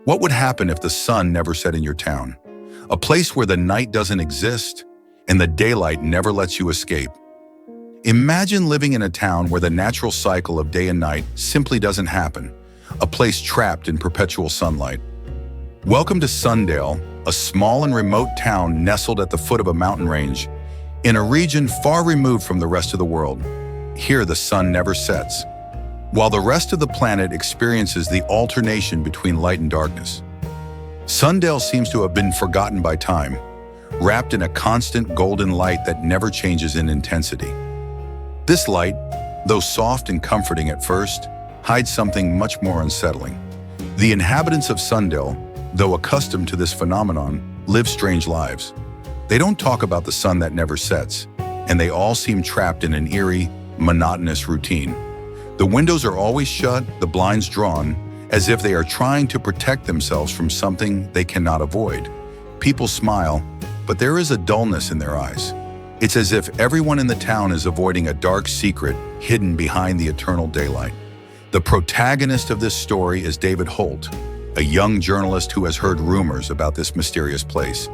What would happen if the sun never set in your town? A place where the night doesn't exist and the daylight never lets you escape. Imagine living in a town where the natural cycle of day and night simply doesn't happen, a place trapped in perpetual sunlight. Welcome to Sundale, a small and remote town nestled at the foot of a mountain range, in a region far removed from the rest of the world. Here the sun never sets, while the rest of the planet experiences the alternation between light and darkness. Sundale seems to have been forgotten by time, wrapped in a constant golden light that never changes in intensity. This light, though soft and comforting at first, hides something much more unsettling. The inhabitants of Sundale, though accustomed to this phenomenon, live strange lives. They don't talk about the sun that never sets, and they all seem trapped in an eerie, monotonous routine. The windows are always shut, the blinds drawn, as if they are trying to protect themselves from something they cannot avoid. People smile, but there is a dullness in their eyes. It's as if everyone in the town is avoiding a dark secret hidden behind the eternal daylight. The protagonist of this story is David Holt, a young journalist who has heard rumors about this mysterious place.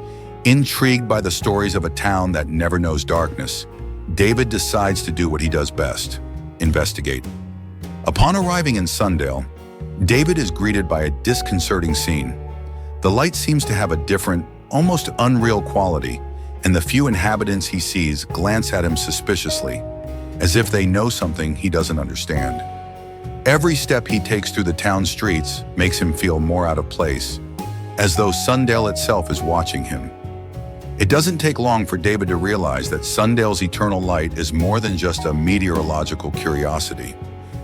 Intrigued by the stories of a town that never knows darkness, David decides to do what he does best: investigate. Upon arriving in Sundale, David is greeted by a disconcerting scene. The light seems to have a different, almost unreal quality, and the few inhabitants he sees glance at him suspiciously, as if they know something he doesn't understand. Every step he takes through the town streets makes him feel more out of place, as though Sundale itself is watching him. It doesn't take long for David to realize that Sundale's eternal light is more than just a meteorological curiosity.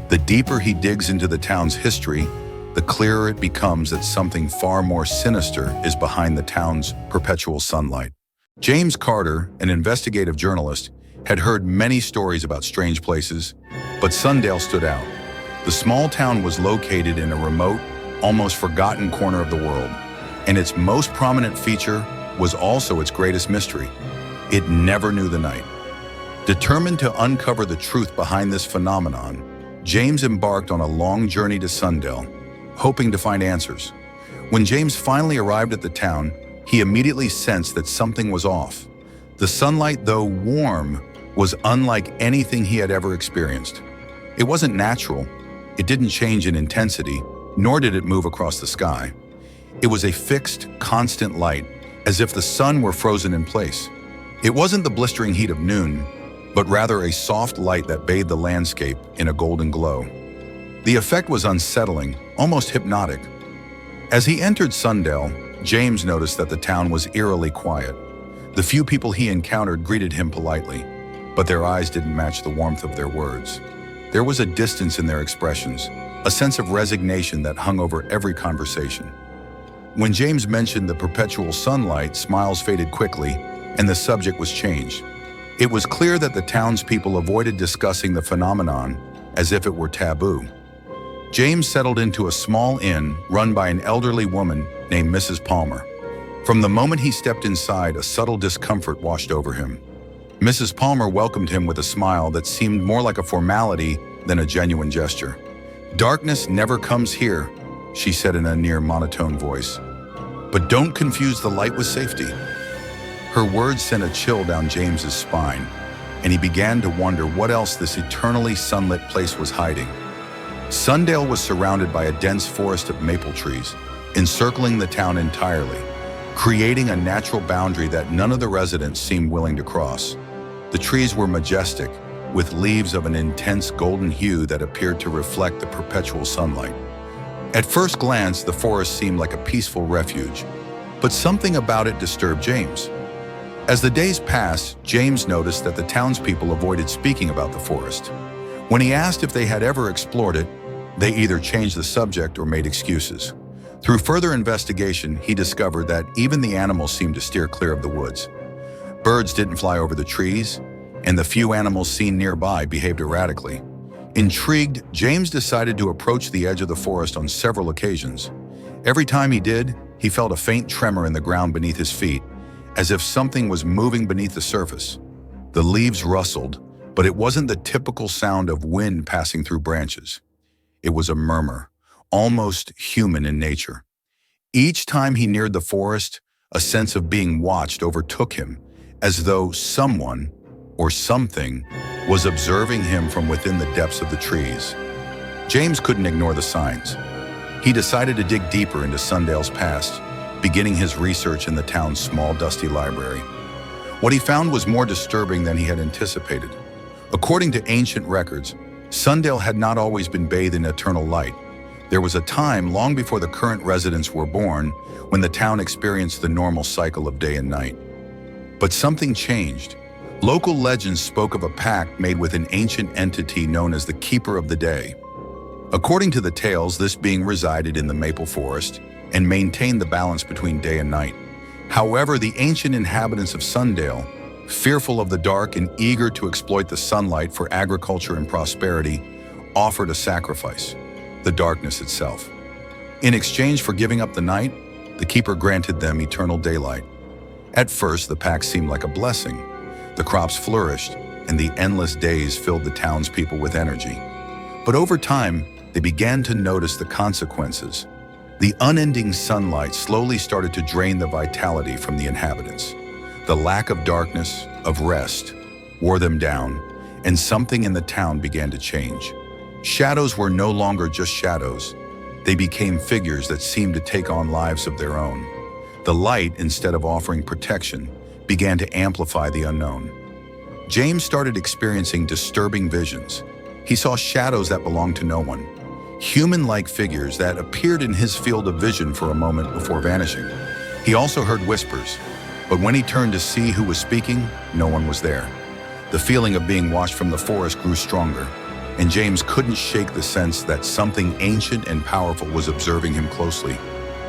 The deeper he digs into the town's history, the clearer it becomes that something far more sinister is behind the town's perpetual sunlight. James Carter, an investigative journalist, had heard many stories about strange places, but Sundale stood out. The small town was located in a remote, almost forgotten corner of the world, and its most prominent feature was also its greatest mystery. It never knew the night. Determined to uncover the truth behind this phenomenon, James embarked on a long journey to Sundale, hoping to find answers. When James finally arrived at the town, he immediately sensed that something was off. The sunlight, though warm, was unlike anything he had ever experienced. It wasn't natural. It didn't change in intensity, nor did it move across the sky. It was a fixed, constant light, as if the sun were frozen in place. It wasn't the blistering heat of noon, but rather a soft light that bathed the landscape in a golden glow. The effect was unsettling, almost hypnotic. As he entered Sundale, James noticed that the town was eerily quiet. The few people he encountered greeted him politely, but their eyes didn't match the warmth of their words. There was a distance in their expressions, a sense of resignation that hung over every conversation. When James mentioned the perpetual sunlight, smiles faded quickly, and the subject was changed. It was clear that the townspeople avoided discussing the phenomenon as if it were taboo. James settled into a small inn run by an elderly woman named Mrs. Palmer. From the moment he stepped inside, a subtle discomfort washed over him. Mrs. Palmer welcomed him with a smile that seemed more like a formality than a genuine gesture. "Darkness never comes here," she said in a near monotone voice. "But don't confuse the light with safety." Her words sent a chill down James's spine, and he began to wonder what else this eternally sunlit place was hiding. Sundale was surrounded by a dense forest of maple trees, encircling the town entirely, creating a natural boundary that none of the residents seemed willing to cross. The trees were majestic, with leaves of an intense golden hue that appeared to reflect the perpetual sunlight. At first glance, the forest seemed like a peaceful refuge, but something about it disturbed James. As the days passed, James noticed that the townspeople avoided speaking about the forest. When he asked if they had ever explored it, they either changed the subject or made excuses. Through further investigation, he discovered that even the animals seemed to steer clear of the woods. Birds didn't fly over the trees, and the few animals seen nearby behaved erratically. Intrigued, James decided to approach the edge of the forest on several occasions. Every time he did, he felt a faint tremor in the ground beneath his feet, as if something was moving beneath the surface. The leaves rustled, but it wasn't the typical sound of wind passing through branches. It was a murmur, almost human in nature. Each time he neared the forest, a sense of being watched overtook him, as though someone or something was observing him from within the depths of the trees. James couldn't ignore the signs. He decided to dig deeper into Sundale's past, beginning his research in the town's small, dusty library. What he found was more disturbing than he had anticipated. According to ancient records, Sundale had not always been bathed in eternal light. There was a time long before the current residents were born when the town experienced the normal cycle of day and night. But something changed. Local legends spoke of a pact made with an ancient entity known as the Keeper of the Day. According to the tales, this being resided in the maple forest and maintained the balance between day and night. However, the ancient inhabitants of Sundale, fearful of the dark and eager to exploit the sunlight for agriculture and prosperity, offered a sacrifice, the darkness itself. In exchange for giving up the night, the keeper granted them eternal daylight. At first, the pact seemed like a blessing. The crops flourished, and the endless days filled the townspeople with energy. But over time, they began to notice the consequences. The unending sunlight slowly started to drain the vitality from the inhabitants. The lack of darkness, of rest, wore them down, and something in the town began to change. Shadows were no longer just shadows. They became figures that seemed to take on lives of their own. The light, instead of offering protection, began to amplify the unknown. James started experiencing disturbing visions. He saw shadows that belonged to no one, human-like figures that appeared in his field of vision for a moment before vanishing. He also heard whispers, but when he turned to see who was speaking, no one was there. The feeling of being watched from the forest grew stronger, and James couldn't shake the sense that something ancient and powerful was observing him closely.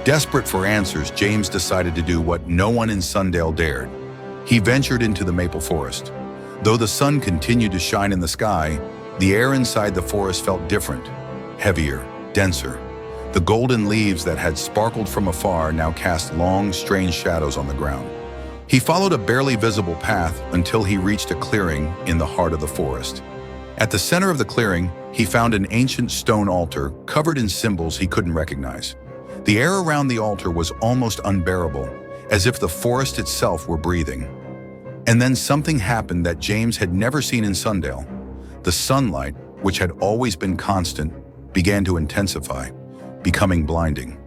Desperate for answers, James decided to do what no one in Sundale dared. He ventured into the maple forest. Though the sun continued to shine in the sky, the air inside the forest felt different, heavier, denser. The golden leaves that had sparkled from afar now cast long, strange shadows on the ground. He followed a barely visible path until he reached a clearing in the heart of the forest. At the center of the clearing, he found an ancient stone altar covered in symbols he couldn't recognize. The air around the altar was almost unbearable, as if the forest itself were breathing. And then something happened that James had never seen in Sundale. The sunlight, which had always been constant, began to intensify, becoming blinding.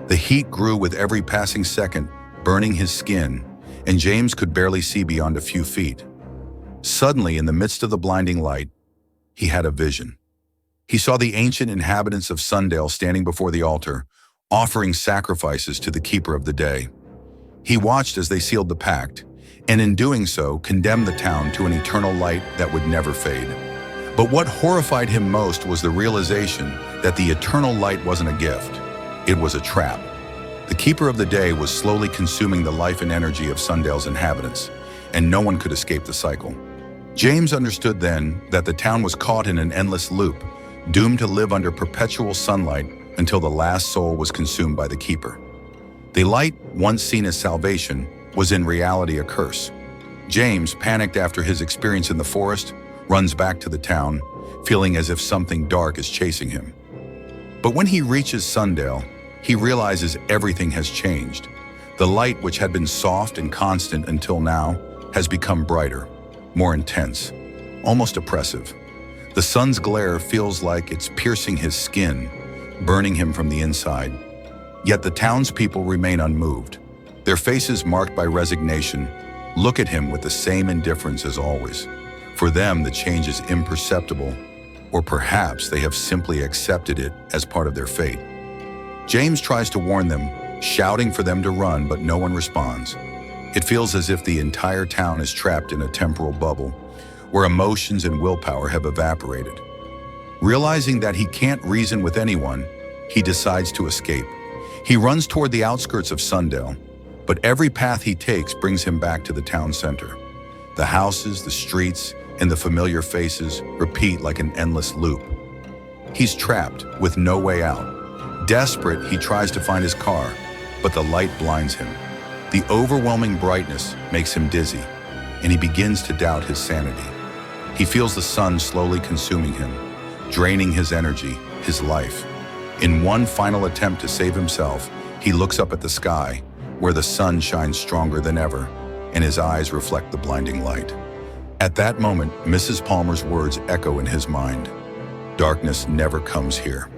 The heat grew with every passing second, burning his skin, and James could barely see beyond a few feet. Suddenly, in the midst of the blinding light, he had a vision. He saw the ancient inhabitants of Sundale standing before the altar, offering sacrifices to the Keeper of the Day. He watched as they sealed the pact, and in doing so, condemned the town to an eternal light that would never fade. But what horrified him most was the realization that the eternal light wasn't a gift. It was a trap. The Keeper of the Day was slowly consuming the life and energy of Sundale's inhabitants, and no one could escape the cycle. James understood then that the town was caught in an endless loop, doomed to live under perpetual sunlight until the last soul was consumed by the Keeper. The light, once seen as salvation, was in reality a curse. James, panicked after his experience in the forest, runs back to the town, feeling as if something dark is chasing him. But when he reaches Sundale, he realizes everything has changed. The light, which had been soft and constant until now, has become brighter, more intense, almost oppressive. The sun's glare feels like it's piercing his skin, burning him from the inside. Yet the townspeople remain unmoved. Their faces marked by resignation look at him with the same indifference as always. For them, the change is imperceptible, or perhaps they have simply accepted it as part of their fate. James tries to warn them, shouting for them to run, but no one responds. It feels as if the entire town is trapped in a temporal bubble, where emotions and willpower have evaporated. Realizing that he can't reason with anyone, he decides to escape. He runs toward the outskirts of Sundale, but every path he takes brings him back to the town center. The houses, the streets, and the familiar faces repeat like an endless loop. He's trapped with no way out. Desperate, he tries to find his car, but the light blinds him. The overwhelming brightness makes him dizzy, and he begins to doubt his sanity. He feels the sun slowly consuming him, draining his energy, his life. In one final attempt to save himself, He looks up at the sky, where the sun shines stronger than ever, and his eyes reflect the blinding light. At that moment, Mrs. Palmer's words echo in his mind. Darkness never comes here.